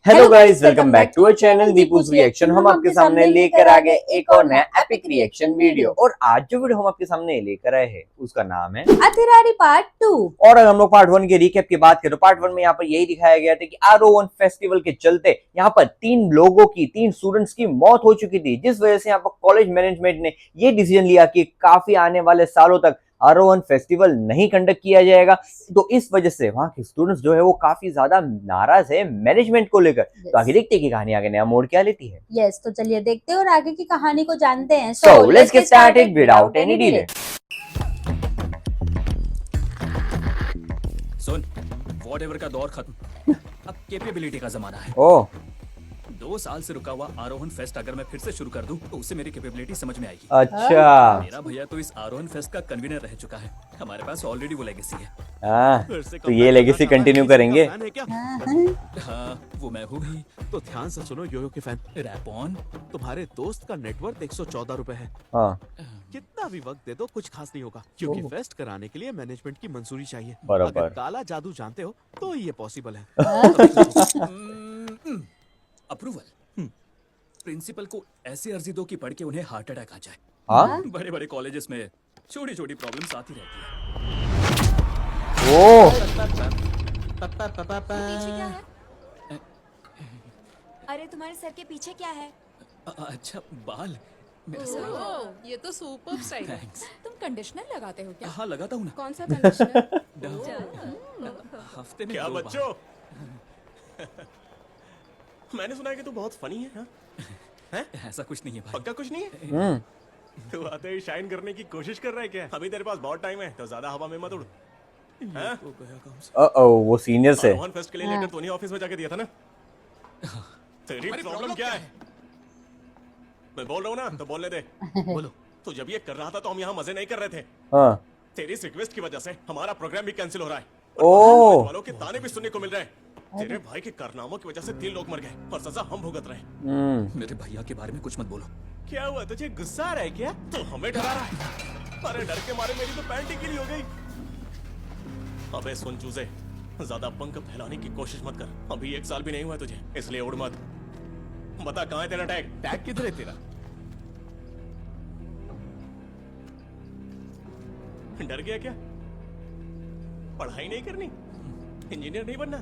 Hello guys, welcome back to our channel Deepu's reaction. हम आपके सामने लेकर आ गए एक और नया एपिक रिएक्शन वीडियो। और आज जो वीडियो हम आपके सामने लेकर आए हैं उसका नाम है अतिरारी पार्ट 2। और अगर हम लोग पार्ट 1 के रिकैप की बात करें तो पार्ट 1 में यहाँ पर यही दिखाया गया था कि R01 फेस्टिवल के चलते यहाँ पर 3 स्टूडेंट्स की मौत हो चुकी थी, जिस वजह से यहाँ पर कॉलेज मैनेजमेंट ने ये डिसीजन लिया कि काफी आने वाले सालों तक R01 फेस्टिवल नहीं कंडक्ट किया जाएगा। तो इस वजह से वहां के स्टूडेंट्स जो है वो काफी ज्यादा नाराज है मैनेजमेंट को लेकर। तो आगे देखते हैं कि कहानी आगे नया मोड़ क्या लेती है। यस, तो चलिए देखते हैं और आगे की कहानी को जानते हैं। So let's get started without any delay. Soon, whatever का दौर खत्म, अब कैपेबिलिटी का जमाना है। ओह 2 साल से रुका हुआ आरोहण फेस्ट अगर मैं फिर से शुरू कर दूं तो उससे मेरी कैपेबिलिटी समझ में आएगी। अच्छा मेरा भैया तो इस आरोहण फेस्ट का कन्वीनर रह चुका है, हमारे पास ऑलरेडी वो लेगेसी है। तो ये लेगेसी कंटिन्यू करेंगे। हाँ, वो मैं हूँ भी। तो ध्यान से सुनो योयो के फैन, रैप ऑन। तुम्हारे दोस्त का नेटवर्थ 114 रुपए है। हाँ कितना भी वक्त दे दो कुछ खास नहीं होगा, क्योंकि फेस्ट कराने के लिए मैनेजमेंट की मंजूरी चाहिए। बराबर। अगर काला जादू जानते हो तो ये पॉसिबल है। अप्रूवल। प्रिंसिपल को ऐसी अर्जी दो कि पढ़ के उन्हें हार्ट अटैक आ जाए। हाँ बड़े बड़े कॉलेजेस में छोटी छोटी प्रॉब्लम्स आती रहती है। ओह पीछे क्या है? अरे तुम्हारे सर के पीछे क्या है? अच्छा, बाल। मेरा सर। ओह, ये तो सुपर स्टाइल है। थैंक्स। तुम कंडीशनर लगाते हो क्या? हाँ, लगाता हूँ ना। कौन सा कंडीशनर? हफ्ते में क्या 2 बार। बच्चों, मैंने सुना है कि तू बहुत फनी है। हाँ? ऐसा कुछ नहीं है भाई। पक्का कुछ नहीं है? तू आते ही शाइन करने की कोशिश कर रहा है क्या? अभी तेरे पास बहुत टाइम है, तो ज्यादा हवा में मत उड़। हाँ? वो सीनियर से आरोहण फेस्ट के लिए लेटर तूने ऑफिस में जाके दिया था ना? तेरी प्रॉब्लम क्या है? मैं बोल रहा हूँ ना, तो बोलने दे। बोलो। तो जब ये कर रहा था तो हम यहाँ मजे नहीं कर रहे थे। हाँ तेरी इस रिक्वेस्ट की वजह से हमारा प्रोग्राम भी कैंसिल हो रहा है। ओह। और वालों के ताने भी सुनने को मिल रहे हैं। तेरे भाई के कारनामों की वजह से 3 लोग मर गए और सजा हम भुगत रहे हैं। मेरे भैया के बारे में कुछ मत बोलो। क्या हुआ, तुझे गुस्सा आ रहा है क्या? तो हमें डरा रहा है। अरे डर के मारे मेरी तो पैंट ही गीली हो गई। अबे सुन चूजे, ज्यादा पंख फैलाने की कोशिश मत कर। अभी 1 साल भी नहीं हुआ तुझे, इसलिए उड़ मत। बता कहाँ है तेरा टैग? टैग किधर है तेरा? डर गया क्या? पढ़ाई नहीं करनी? इंजीनियर नहीं बनना?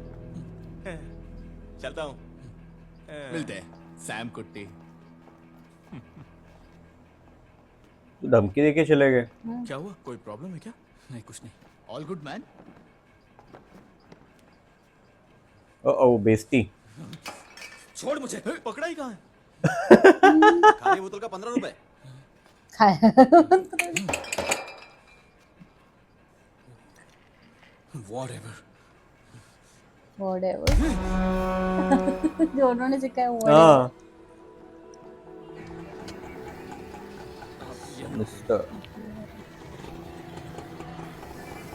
चलता हूँ। मिलते हैं सैम कुट्टी। धमकी देके चले गए। क्या हुआ? कोई प्रॉब्लम है क्या? नहीं, कुछ नहीं। All good man. ओह बेइज्जती। छोड़ मुझे। पकड़ा ही कहाँ है? खाली बोतल का 15 रुपए। Whatever. Whatever. जो उन्होंने सिखाया वो है। हाँ ये मिस्टर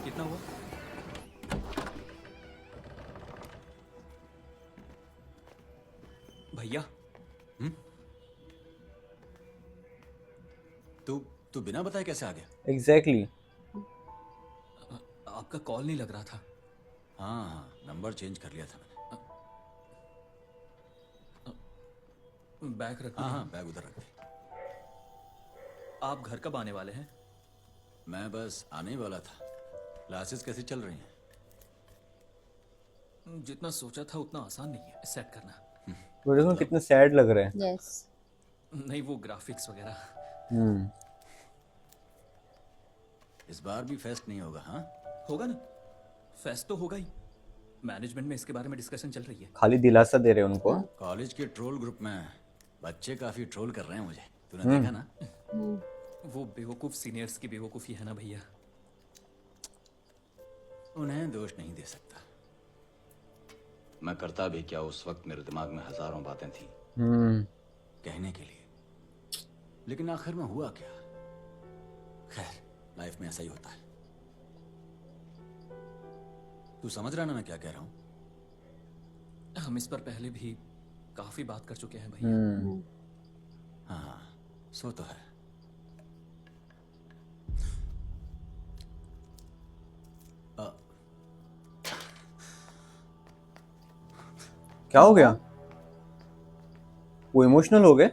कितना हुआ? भैया, तू बिना बताए कैसे आ गया? एग्जैक्टली। आपका कॉल नहीं लग रहा था। हाँ, नंबर चेंज कर लिया था मैंने। बैग रख। हाँ, बैग उधर रख दे। आप घर कब आने वाले हैं? मैं बस आने ही वाला था। क्लासेस कैसी चल रही हैं? जितना सोचा था उतना आसान नहीं है सेट करना। वीडियो में कितने सैड लग रहे हैं। यस। नहीं, वो ग्राफिक्स वगैरह। इस बार भी फेस्ट नहीं होगा? हाँ, होगा ना, फेस्ट तो होगा ही। मैनेजमेंट में इसके बारे में डिस्कशन चल रही है। खाली दिलासा दे रहे हैं उनको। कॉलेज के ट्रोल ग्रुप में बच्चे काफी ट्रोल कर रहे हैं मुझे। तूने देखा ना? वो बेवकूफ सीनियर्स की बेवकूफी है ना भैया। उन्हें दोष नहीं दे सकता। मैं करता भी क्या, उस वक्त मेरे दिमाग में हजारों बातें थी कहने के लिए, लेकिन आखिर में हुआ क्या? खैर, लाइफ में ऐसा ही होता है। तू समझ रहा ना मैं क्या कह रहा हूं? हम इस पर पहले भी काफी बात कर चुके हैं भैया। हाँ, सो तो है। क्या हो गया? वो इमोशनल हो गए।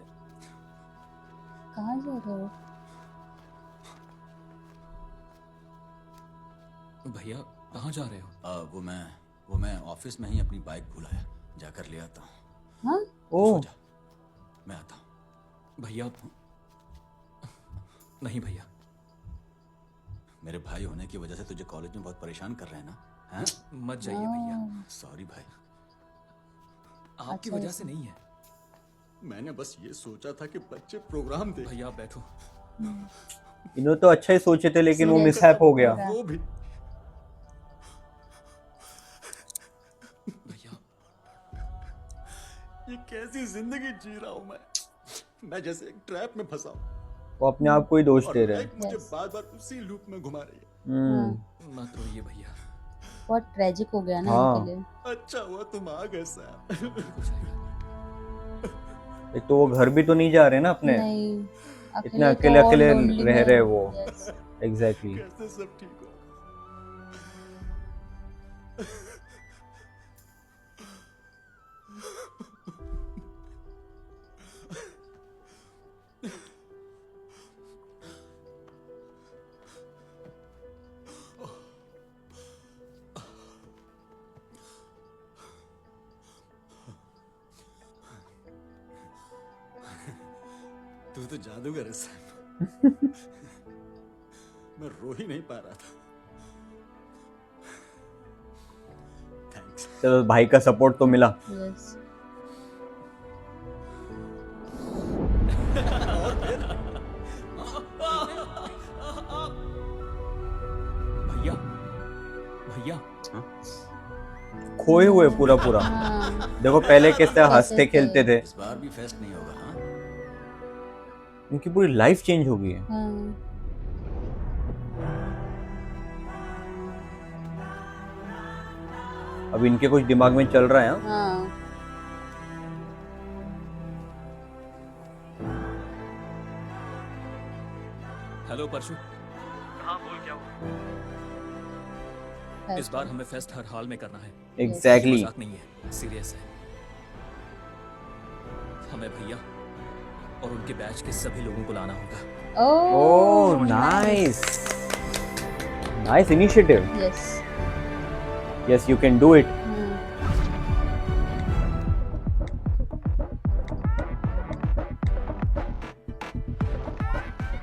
कहाँ जा रहे हो? भैया कहाँ जा रहे हो? वो मैं ऑफिस में ही अपनी बाइक भूल आया, जाकर ले आता हूँ। हाँ? ओह, सो जा, मैं आता हूँ। भैया नहीं भैया, मेरे भाई होने की वजह से तुझे कॉलेज में बहुत परेशान कर रहे हैं ना? हैं? मत जाइए भैया, सॉरी भाई, आपकी अच्छा, वजह से नहीं है। मैंने बस ये सोचा था कि बच्चे प्रोग्राम देख। भैया आप बैठो। इन्होंने तो अच्छा ही सोचे थे लेकिन वो Serious मिसहैप हो गया। पूरा। वो भी भैया ये कैसी जिंदगी जी रहा हूँ मैं जैसे एक ट्रैप में फंसा हूँ वो अपने आप को ही दोष और दे रहे हैं। लाइफ मुझे Yes. बार बार उसी लूप में घुमा रही है। मत रोइए भैया, बहुत ट्रेजिक हो गया ना हाँ। इनके लिए। अच्छा हुआ तुम आ गए सैम। कुछ आएगा। एक तो वो घर भी तो नहीं जा रहे ना अपने, नहीं, इतने तो अकेले और अकेले lonely रह में- रहे वो। Yes. एग्जैक्टली। कैसे सब ठीक हो? तू तो जादूगर है सैम। मैं रो ही नहीं पा रहा था। थैंक्स। चलो भाई का सपोर्ट तो मिला। Yes. भैया भैया खोए हुए पूरा पूरा। हाँ, देखो पहले कैसे हंसते थे। खेलते थे, इस बार भी फेस्ट नहीं होगा, हाँ? उनकी पूरी लाइफ चेंज हो गई है। हाँ। अब इनके कुछ दिमाग में चल रहा है। हाँ? हाँ। हेलो परशु, इस बार हमें फेस्ट हर हाल में करना है। एग्जैक्टली। मजाक नहीं है, सीरियस है। हमें भैया और उनके बैच के सभी लोगों को लाना होगा। Oh nice, nice initiative. Yes. Yes you can do it.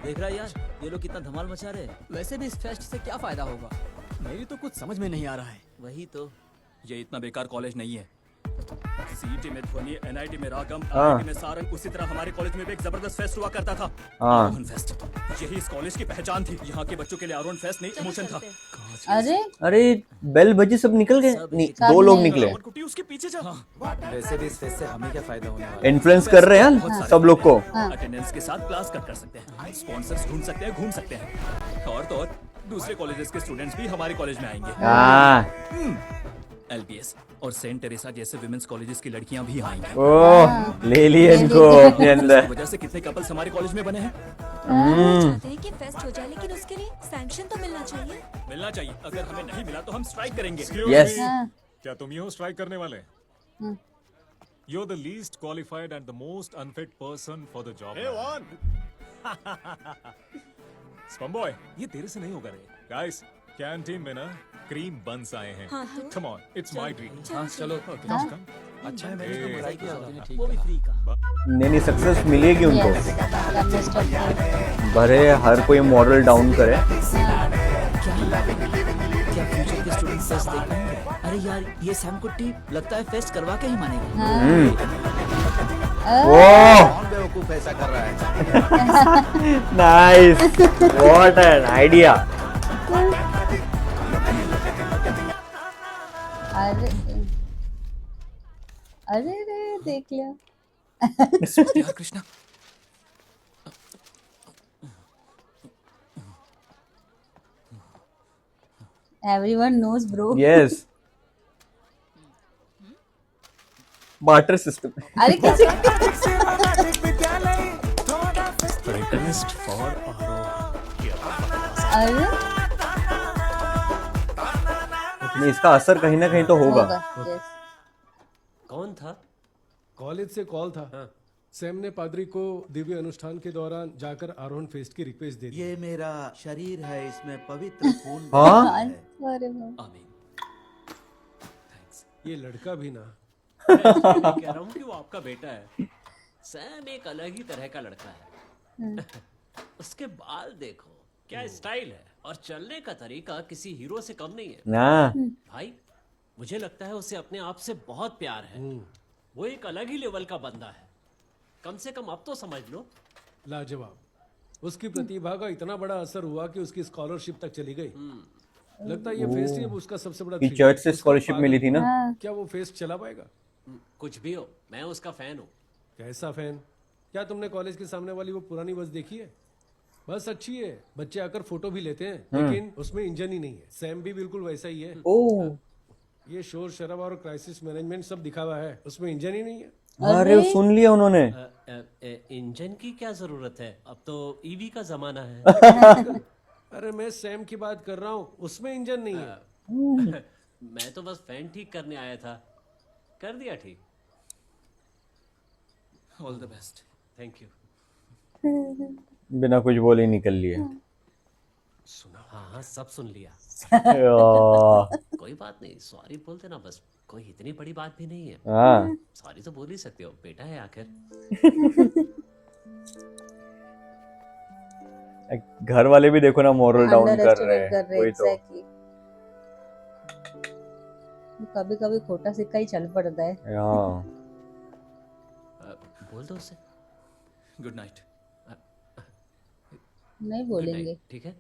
देख रहा है यार, ये लोग कितना धमाल मचा रहे हैं। वैसे भी इस फेस्ट से क्या फायदा होगा? मेरी तो कुछ समझ में नहीं आ रहा है। वही तो। ये इतना बेकार कॉलेज नहीं है। सीईटी में ध्वनि, एनआईटी में रागम, हाँ। आईआईटी में सारंग, उसी तरह हमारे कॉलेज में भी एक जबरदस्त फेस्ट हुआ करता था, हाँ। आरोहण फेस्ट। यही इस कॉलेज की पहचान थी। यहाँ के बच्चों के लिए आरोहण फेस्ट नहीं, इमोशन था। अरे अरे बेल बजी, सब निकल गए। नहीं, सब दो लोग नहीं। निकले। रावण कुटी उसके पीछे जा। वैसे भी इस फेस्ट से हमें क्या फायदा होने वाला है? इन्फ्लुएंस कर रहे हैं बहुत सारे सब लोग को। हाँ। अटेंडेंस के साथ क्लास कट कर सकते हैं, स्पॉन्सर्स ढूंढ सकते हैं, घूम सकते हैं, और तो और दूसरे कॉलेजेस के स्टूडेंट्स भी हमारे कॉलेज में आएंगे। हाँ। एलबीएस और सेंट टेरेसा जैसे विमेंस कॉलेजेस की लड़कियां भी आएंगी। ओह ले लिए इनको अपने अंदर। इस वजह से कितने कपल्स हमारे कॉलेज में बने हैं। चाहते हैं कि फेस्ट हो जाए, लेकिन उसके लिए सैंक्शन तो मिलना चाहिए। मिलना चाहिए, अगर हमें नहीं मिला तो हम स्ट्राइक करेंगे। यस। हाँ। क्या तुम ही हो स्ट्राइक करने वाले? हम्म। You're the least qualified and the most unfit person for the job. Hey, Juan! Spum boy, ये तेरे से नहीं होगा रे। Guys, कैंटीन में ना क्रीम बंस आए हैं। हाँ तो? Come on, it's my dream. हाँ चलो। Come, come. अच्छा है मैंने ए, तो बुराई किया था। ठीक वो भी कहा। फ्री का। नहीं सक्सेस मिलेगी उनको, Yes. The best of all. भरे हर कोई मॉडल डाउन करे। क्या फ्यूचर के स्टूडेंट फेस्ट देख पाएंगे? अरे यार, ये सैम कुट्टी लगता है फेस्ट करवा के ही मानेगा। ओह कौन बेवकूफ ऐसा कर रहा है? Nice, what an idea. अरे अरे रे, देख लिया। यार Krishna, Everyone knows, bro. Yes, barter system. अरे कैसे? रिटर्निस्ट फॉर अरे नहीं, इसका असर कहीं ना कहीं तो होगा। Yes. कौन था? कॉलेज से कॉल था। सैम ने पादरी को दिव्य अनुष्ठान के दौरान जाकर आरोहण फेस्ट की रिक्वेस्ट दे दी। ये मेरा शरीर है, इसमें पवित्र खून हाँ? बहता है। अरे वाह। आमीन। थैंक्स। ये लड़का भी ना। मैं कह रहा हूँ कि वो आपका बेटा है। सैम एक अलग ही तरह का लड़का है। उसके बाल देखो, क्या स्टाइल है, और चलने का तरीका किसी हीरो से कम नहीं है। ना भाई, मुझे लगता है उसे अपने आप से बहुत प्यार है। वो एक अलग ही लेवल का बंदा है। कम से कम अब तो समझ लो। लाजवाब। उसकी प्रतिभा का इतना बड़ा असर हुआ कि उसकी स्कॉलरशिप तक चली गई। लगता है ये फेस्ट ही अब उसका सबसे बड़ा कि thrill चर्च है। से उसका स्कॉलरशिप मिली थी ना। हाँ, क्या वो फेस्ट चला पाएगा? कुछ भी हो, मैं उसका फैन हूँ। कैसा फैन? क्या तुमने कॉलेज के सामने वाली वो पुरानी बस देखी है? बस अच्छी है, बच्चे आकर फोटो भी लेते हैं, लेकिन उसमें इंजन ही नहीं है। सैम भी बिल्कुल वैसा ही है। ओह, ये शोर शराबा और क्राइसिस मैनेजमेंट सब दिखा हुआ है, उसमें इंजन ही नहीं है। अरे सुन लिया उन्होंने। इंजन की क्या जरूरत है, अब तो ईवी का जमाना है। अरे मैं सैम की बात कर रहा हूँ, उसमें इंजन नहीं है। मैं तो बस फैन ठीक करने आया था, कर दिया ठीक। All the best. Thank you. बिना कुछ बोले ही निकल लिया। सुना? हाँ हाँ, सब सुन लिया। कोई बात नहीं, सॉरी बोल देना बस, कोई इतनी बड़ी बात भी नहीं है। हाँ, सॉरी तो बोल ही सकते हो, बेटा है आखिर। घर वाले भी देखो ना मोरल डाउन कर रहे underestimate हैं। वही तो। exactly। कभी कभी खोटा सिक्का ही चल पड़ता है। हाँ, बोल दो उसे। Good night. नहीं Good बोलेंगे। night, ठीक है।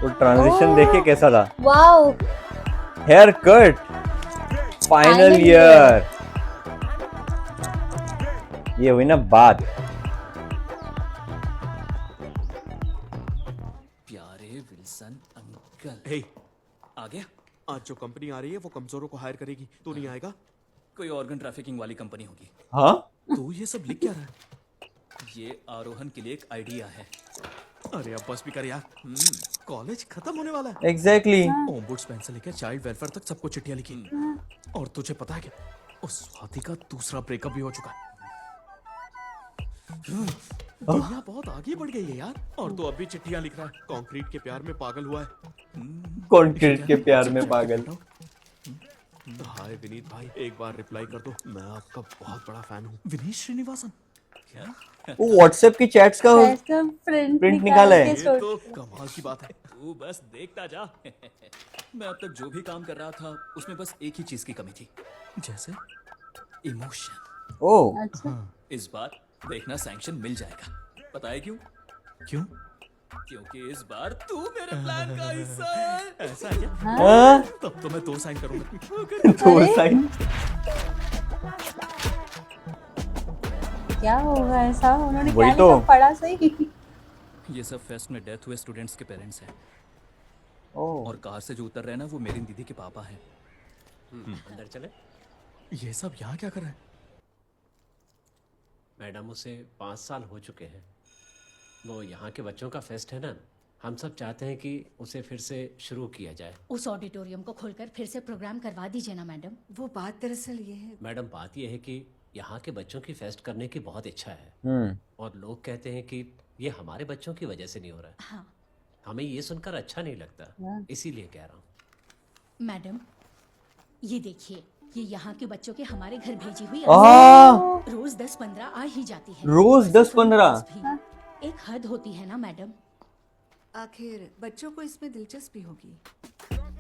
वो ट्रांजिशन देखिए कैसा था। Wow, haircut, final Final year. ये हुई ना बात। प्यारे विल्सन अंकल। हे, आ गया? आज जो कंपनी आ रही है वो कमजोरों को हायर करेगी, तू नहीं आएगा? कोई ऑर्गन ट्रैफिकिंग वाली कंपनी होगी। हाँ, तू ये सब लिख क्या रहा है? ये आरोहण के लिए एक आइडिया है। अरे अब बस भी कर यार। कॉलेज खत्म होने वाला है। एग्जैक्टली। ओम्बुड्समैन से लेकर चाइल्ड वेलफेयर तक सबको चिट्ठियां लिखी। और तुझे पता है क्या, उस स्वाति का दूसरा ब्रेकअप भी हो चुका है। दुनिया बहुत आगे बढ़ गई है यार, और तू अभी चिट्ठियां लिख रहा है। कंक्रीट के प्यार में पागल हुआ है। कंक्रीट के प्यार में पागल। हाय विनीत भाई, एक बार रिप्लाई कर दो, मैं आपका बहुत बड़ा फैन हूँ। विनीत श्रीनिवासन। क्या? वो व्हाट्सएप की चैट्स का ऐसा प्रिंट प्रिंट निकाल निकाला है। के ये तो कमाल की बात है। तू बस देखता जा। मैं अब तक जो भी काम कर रहा था उसमें बस एक ही चीज की कमी थी। जैसे? इमोशन। ओह, अच्छा, इस बार देखना सैंक्शन मिल जाएगा। पता है क्यों? क्यों? क्योंकि इस बार तू मेरे प्लान का हिस्सा है। ऐसा है क्या? हाँ, तब तो मैं 2 साइन करूंगा। तो साइन। क्या होगा ऐसा? उन्होंने वही क्या तो। लिखा, पढ़ा सही? ये सब फेस्ट में डेथ हुए स्टूडेंट्स के पेरेंट्स हैं। ओह, और कार से जो उतर रहे हैं ना, वो मेरी दीदी के पापा हैं। अंदर चले। ये सब यहाँ क्या कर रहे हैं? मैडम, उसे 5 साल हो चुके हैं। वो यहाँ के बच्चों का फेस्ट है ना, हम सब चाहते हैं कि उसे फिर से शुरू किया जाए। उस ऑडिटोरियम को खोलकर फिर से प्रोग्राम करवा दीजिए ना मैडम। वो बात दरअसल ये है। मैडम, बात यह है कि यहाँ के बच्चों की फेस्ट करने की बहुत इच्छा है, और लोग कहते हैं कि ये हमारे बच्चों की वजह से नहीं हो रहा है। हाँ हमें ये सुनकर अच्छा नहीं लगता, इसीलिए कह रहा हूँ। मैडम, ये देखिए, ये यहाँ के बच्चों के हमारे घर भेजी हुई आह, रोज 10-15 आ ही जाती है। रोज 10-15? एक हद होती है ना मैडम। आखिर बच्चों को इसमें दिलचस्पी होगी।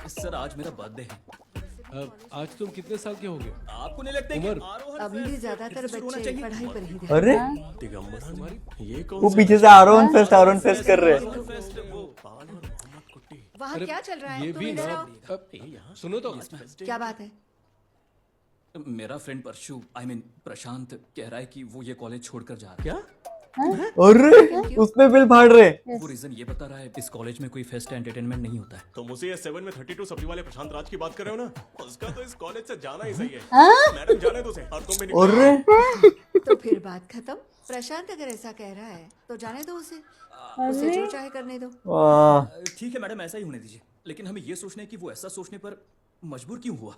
सर, आज मेरा बर्थडे है। आज तुम कितने साल के होगे? आपको नहीं लगता कि उमर? आरोहण अभी भी फेस्ट ज्यादातर फिर से शुरू होना बच्चे चाहिए? पढ़ाई पर ही अरे दिगंबरा, ये कौन वो सा पीछे से आरोहण फेस्ट कर रहे हैं। फेस्ट वो बाल और मोहम्मद कुट्टी? वहाँ क्या चल रहा है? ये तुम भी इधर ना। आओ। अब सुनो तो। क्या बात है? मेरा फ्रेंड परशु, आई मीन प्रशांत, कह रहा है कि वो ये कॉलेज छोड़कर जा रहा है। क्या? अरे उसमें बिल फाड़ रहे। वो रीजन ये बता रहा है, इस कॉलेज में कोई फेस्ट एंटरटेनमेंट नहीं होता है। तुम उसे ये 7 में 32 सब्जी वाले प्रशांत राज की बात कर रहे हो ना? उसका तो इस कॉलेज से जाना ही सही है। मैडम, जाने दो उसे, और तुम भी निकलो। अरे तो फिर बात खत्म। प्रशांत अगर ऐसा कह रहा है तो जाने दो उसे। उसे जो चाहे करने दो। वाह, ठीक है मैडम, ऐसा ही होने दीजिए, लेकिन हमें ये सोचना है कि वो ऐसा सोचने पर मजबूर क्यों हुआ।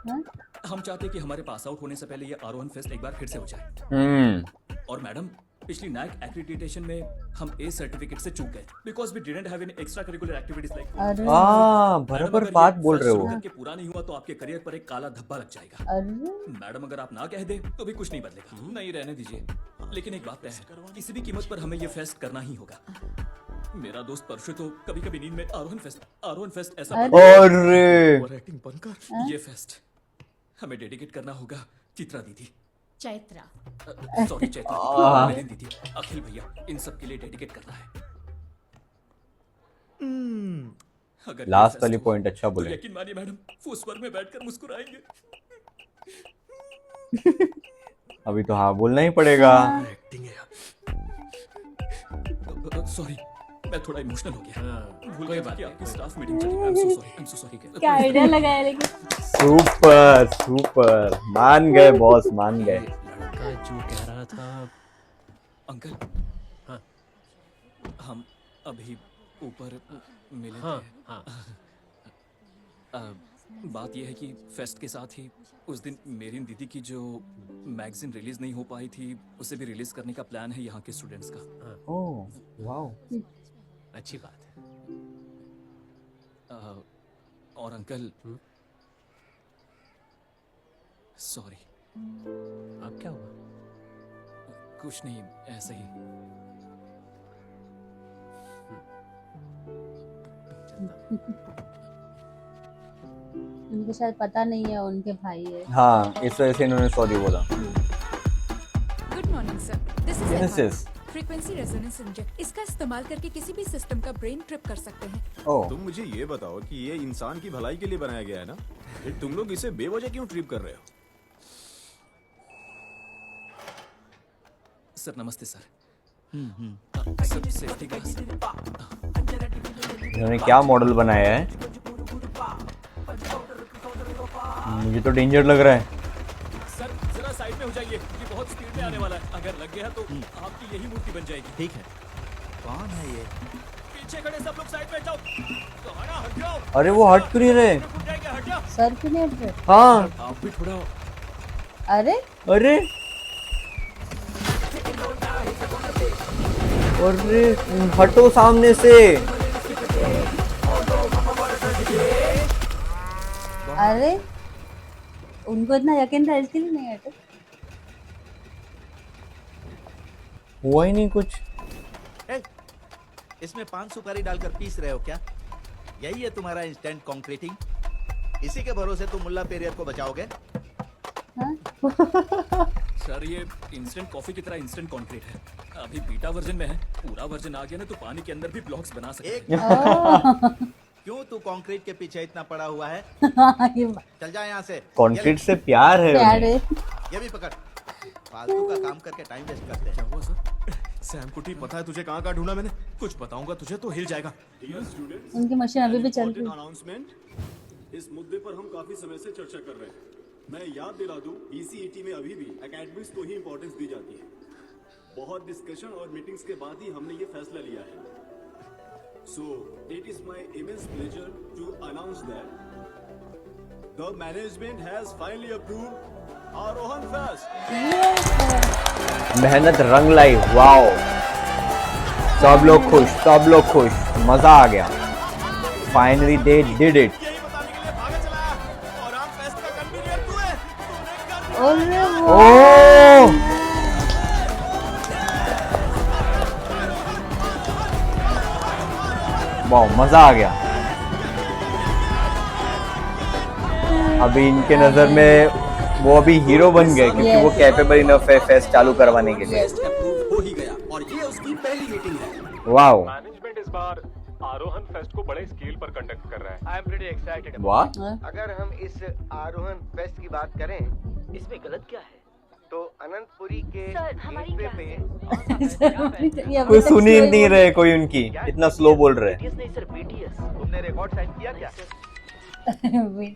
हम चाहते हैं कि हमारे पास आउट होने से पहले ये आरोहण फेस्ट एक बार फिर से हो जाए। और मैडम, पिछली नैक एक्रेडिटेशन में हम ए सर्टिफिकेट से चूक गए because we didn't have any extracurricular activities like. बराबर बात बोल रहे हो। कि पूरा नहीं हुआ तो आपके करियर पर एक काला धब्बा लग जाएगा। मैडम, अगर आप ना कह दे तो भी कुछ नहीं बदलेगा। नहीं रहने दीजिए। लेकिन एक बात तय है, किसी भी कीमत पर हमें ये फेस्ट करना ही होगा। मेरा दोस्त परशु तो कभी-कभी नींद में आरोहण फेस्ट ऐसा अरे बनकर ये फेस्ट हमें डेडिकेट करना होगा चित्रा दीदी, चैत्रा, सॉरी चैत्रा, मिलिंद दीदी, अखिल भैया, इन सब के लिए डेडिकेट करना है। अगर लास्ट वाली पॉइंट अच्छा तो बोले। यकीन मानिए मैडम, वो स्वर में बैठकर मुस्कुराएंगे। अभी तो हाँ बोलना ही पड़ेगा। एक्टिंग है यार। सॉरी, मैं थोड़ा इमोशनल हो गया। भूल गया कि आपकी स्टाफ मीटिंग चली। I am so sorry. क्या आइडिया लगाया लेकिन। सुपर मान गए बॉस, मान गए। लड़का जो कह रहा था। अंकल, हाँ हम अभी ऊपर मिले हाँ थे। हाँ बात यह है कि फेस्ट के साथ ही उस दिन मेरी दीदी की जो मैगजीन रिलीज नहीं हो पाई थी, उसे भी रिलीज करने का प्लान है यहाँ के स्टूडेंट्स का। ओह वाओ, अच्छी बात है। और अंकल, सॉरी। अब क्या हुआ? कुछ नहीं, ऐसे ही। उनको शायद पता नहीं है उनके भाई है। हाँ इस वजह से इन्होंने सॉरी बोला। Good morning sir, this Genesis। Frequency resonance inject. इसका इस्तेमाल करके किसी भी सिस्टम का ब्रेन ट्रिप कर सकते हैं। ओह, तुम मुझे ये बताओ कि ये इंसान की भलाई के लिए बनाया गया है ना, फिर तुम लोग इसे बेवजह क्यों ट्रिप कर रहे हो? सर नमस्ते सर। Sir safety glass. इन्होंने क्या मॉडल बनाया है? मुझे तो डेंजर लग रहा है। सर जरा साइड में हो जाइए, ये बहुत स्पीड में आने वाला है। अगर लग गया तो आपकी यही मूर्ति बन जाएगी। ठीक है। कौन है ये? पीछे खड़े सब लोग साइड में जाओ। तो हट जाओ। अरे वो हट क्यों नहीं रहे? हट जाओ। सर क्यों नहीं हट रहे? हाँ आप भी थोड़ा। अरे अरे अरे हटो सामने से। अरे उनको इतना यकीन था इसके लिए नहीं हटे। हुआ ही नहीं कुछ। इसमें 5 सुपारी डालकर पीस रहे हो क्या? यही है तुम्हारा इंस्टेंट कंक्रीटिंग? इसी के भरोसे तुम मुल्ला पेरियर को बचाओगे? सर ये इंस्टेंट कॉफी की तरह इंस्टेंट कंक्रीट है। अभी बीटा वर्जन में है, पूरा वर्जन आ गया ना तो पानी के अंदर भी ब्लॉक्स बना सकते हैं। क्यों तू कंक्रीट के पीछे इतना पड़ा हुआ है? चल जा यहाँ से। कंक्रीट से प्यार है प्यार है। ये भी पकड़। फालतू का काम करके टाइम वेस्ट करते हैं। क्या हुआ सर? सैम कुटी, पता है तुझे कहाँ ढूंढा मैंने? कुछ बताऊंगा तुझे तो हिल जाएगा। उनकी मशीन अभी भी चल रही है। अनाउंसमेंट, इस मुद्दे पर हम काफी समय से चर्चा कर रहे हैं। मैं याद दिला दूं, ECET में अभी भी एकेडमिक्स को ही इंपॉर्टेंस दी जाती है। बहुत डिस्कशन और मीटिंग्स के बाद ही हमने ये फैसला लिया है। So it is my immense pleasure to announce that the management has finally approved Arohan Fest. मेहनत रंग लाई। वाओ, सब लोग खुश, सब लोग खुश, मजा आ गया। Finally they did it. अरे ओह वाह, मजा आ गया। अभी इनके नजर में वो अभी हीरो बन गए क्योंकि वो कैपेबल इनफ है फेस्ट चालू करवाने के लिए। अप्रूव हो ही गया और ये उसकी पहली मीटिंग है। वाओ, मैनेजमेंट इस बार आरोहन फेस्ट को बड़े स्केल पर कंडक्ट कर रहा है। I am pretty excited. वाह। अगर हम इस आरोहन फेस्ट की बात करें, इसमें गलत क्या है? तो अनंतपुरी के गेटवे पे कोई सुन ही नहीं रहे, कोई उनकी इतना स्लो बोल रहे हैं। नहीं सर, BTS। तुमने रिकॉर्ड साइन किया क्या?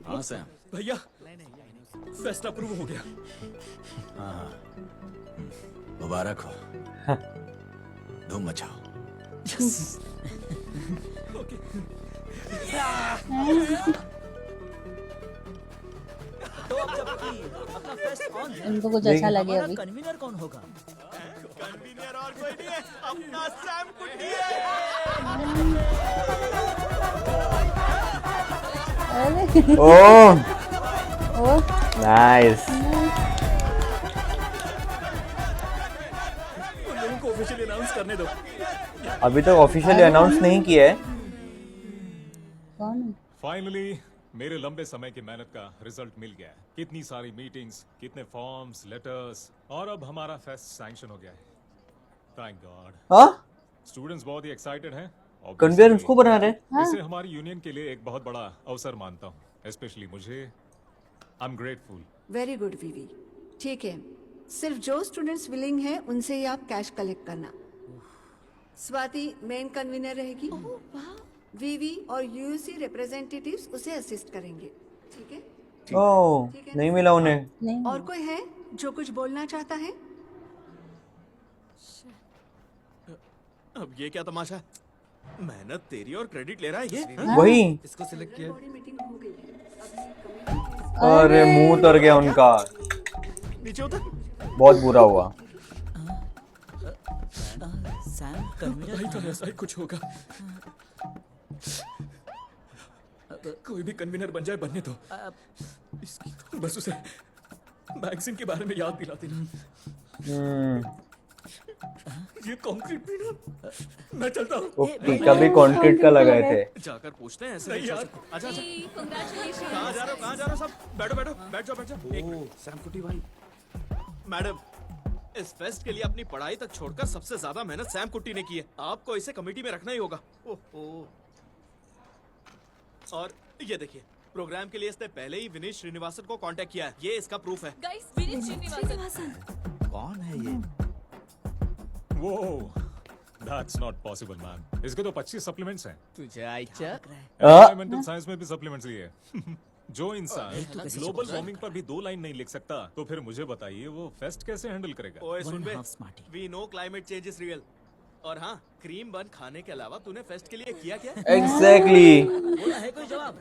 हाँ सैम भैया, फेस्ट अप्रूव हो गया। हाँ, मुबारक हो। धूम मचाओ। तो अब जबकि अपना फेस्ट ऑन है, उनको कुछ अच्छा लगे हमारा अभी। कन्वीनर कौन होगा? कन्वीनर और कोई नहीं है, अपना सैम कुट्टी है। अरे ओह नाइस। उन लोगों को ऑफिशियली अनाउंस करने दो। अभी तक ऑफिशियली अनाउंस नहीं किया है। कौन है? फाइनली मेरे लंबे समय की मेहनत का रिजल्ट मिल गया है। कितनी सारी मीटिंग्स, कितने फॉर्म्स, लेटर्स, और अब हमारा फेस्ट सैंक्शन हो गया है। Thank God. हाँ? स्टूडेंट्स बहुत ही एक्साइटेड हैं। कन्वेयर उसको बना रहे हैं। इसे हमारी यूनियन के लिए एक बहुत बड़ा अवसर मानता हूँ। स्पेशली मुझे, I am grateful. Very good VV. ठीक है, सिर्फ जो स्टूडेंट्स विलिंग हैं उनसे ही आप कैश कलेक्ट करना। स्वाति मेन कन्वीनर रहेगी। वीवी और यूयूसी रिप्रेजेंटेटिव्स उसे असिस्ट करेंगे। ठीक है? ओह नहीं मिला उन्हें। और कोई है जो कुछ बोलना चाहता है? अब ये क्या तमाशा है? मेहनत तेरी और क्रेडिट ले रहा है ये? वही। इसको सिलेक्ट किया। अरे मुंह उतर गया उनका। नीचे उतर। बहुत बुरा हुआ। सैम कन्वीनर भाई तो ऐसा ही कुछ होगा। कोई भी कन्वीनर बन जाए, बनने दो। इसकी बस उसे मैगजीन के बारे में याद दिलाती ना। ये कंक्रीट भी ना, मैं चलता हूँ। वो टीका भी कंक्रीट का लगाए थे। जाकर पूछते हैं ऐसे नहीं यार। अच्छा कहाँ जा रहे हो सब? बैठो बैठ जाओ। एक सैम कुट्टी भाई। मैडम, इस फेस्ट के लिए अपनी पढ़ाई तक छोड़कर सबसे ज्यादा मेहनत सैम कुट्टी ने की है। आपको इसे कमेटी में रखना ही होगा। ओहो। और ये देखिए, प्रोग्राम के लिए इसने पहले ही विनीत श्रीनिवासन को कांटेक्ट किया है। ये इसका प्रूफ है। गाइस, विनीत श्रीनिवासन। कौन है ये? वो दैट्स नॉट पॉसिबल मैन। इसके तो 25 सप्लीमेंट्स हैं। तुझे आइचा एनवायरमेंटल साइंस में भी सप्लीमेंट्स लिए। जो इंसान ग्लोबल वार्मिंग पर भी 2 लाइन नहीं लिख सकता, तो फिर मुझे बताइए वो फेस्ट कैसे हैंडल करेगा? ओए सुन बे, we know climate change is real. और हाँ, क्रीम बन खाने के अलावा तूने फेस्ट के लिए किया क्या? एग्जैक्टली। बोला है कोई जवाब?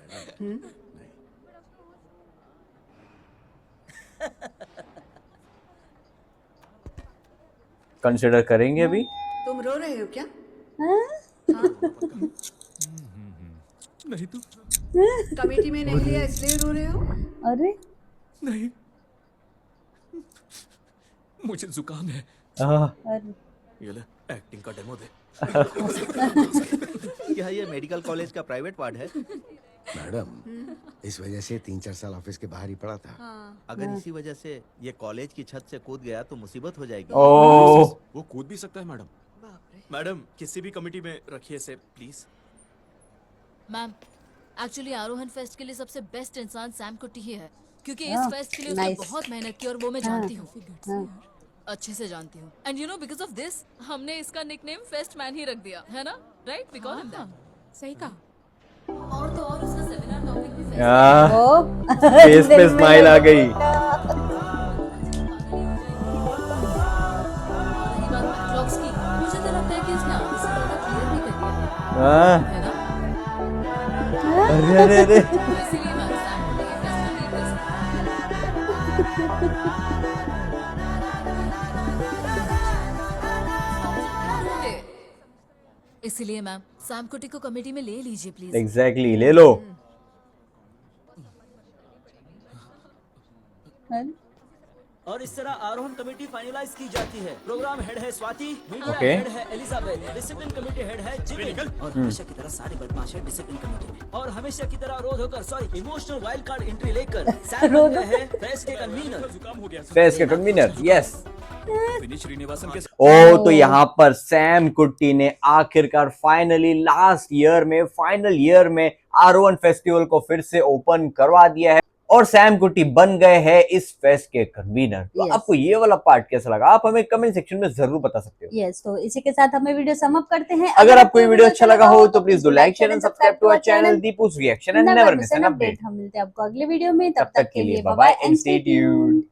कंसिडर करेंगे अभी। तुम रो रहे हो क्या? नहीं तो कमेटी में नहीं लिया इसलिए रो रहे हो? अरे नहीं, मुझे जुकाम है। ये ले, एक्टिंग का डेमो दे। क्या ये मेडिकल कॉलेज का प्राइवेट वार्ड है? मैडम, इस वजह से 3-4 साल ऑफिस के बाहर ही पड़ा था। अगर इसी वजह से ये कॉलेज की छत से कूद गया तो मुसीबत हो जाएगी। वो कूद भी सकता है मैडम। मैडम, किसी भी कमेटी में रखिए इसे प्लीज। मैम, एक्चुअली आरोहण फेस्ट के लिए सबसे बेस्ट इंसान सैम कुट्टी ही है, क्योंकि इस फेस्ट के लिए उसने बहुत मेहनत की और वो मैं जानती हूँ, अच्छे से जानती हूँ। And you know, because of this हमने इसका निकनेम फेस्ट मैन ही रख दिया है ना, right? We call him that. सही कहा। और तो और उसका सेमिनार टॉपिक भी फेस पे स्माइल आ गई। क्लॉक्स की, मुझे तो लगता है कि इसने आगे से थोड़ा क्लियर भी कर दिया है ना? अरे अरे अरे। इसीलिए मैं सैम कुट्टी के फेस्ट में लीड इसीलिए मैम सैम कुट्टी को कमेटी में ले लीजिए प्लीज। एग्जैक्टली, ले लो। और इस तरह आरोहण कमेटी फाइनलाइज की जाती है। प्रोग्राम हेड है स्वाति, मीडिया Okay. हेड है एलिजाबेथ, डिसिप्लिन कमेटी हेड है जिमिन, और हमेशा की तरह सारे बदमाश है डिसिप्लिन कमेटी में। और हमेशा की तरह रोध होकर, sorry, emotional wild card entry लेकर सैम बन गए हैं फेस्ट के कन्वीनर। जुकाम हो गया। फेस्ट के कन्वीनर, यस। विनीत श्रीनिवासन के तो यहाँ पर सैम कुट्टी ने आखिरकार फाइनली लास्ट ईयर में आरोहण फेस्टिवल को फिर से ओपन करवा दिया है और सैम कुट्टी बन गए हैं इस फेस्ट के कन्वीनर। तो आपको ये वाला पार्ट कैसा लगा, आप हमें कमेंट सेक्शन में जरूर बता सकते हो। यस, तो इसी के साथ हमें वीडियो सम अप करते हैं। अगर आपको ये वीडियो अच्छा लगा हो तो please do like, share and subscribe to our channel Deepu's reaction and never miss an update. हम मिलते हैं आपको अगले वीडियो में, तब तक के लिए bye bye and stay tuned.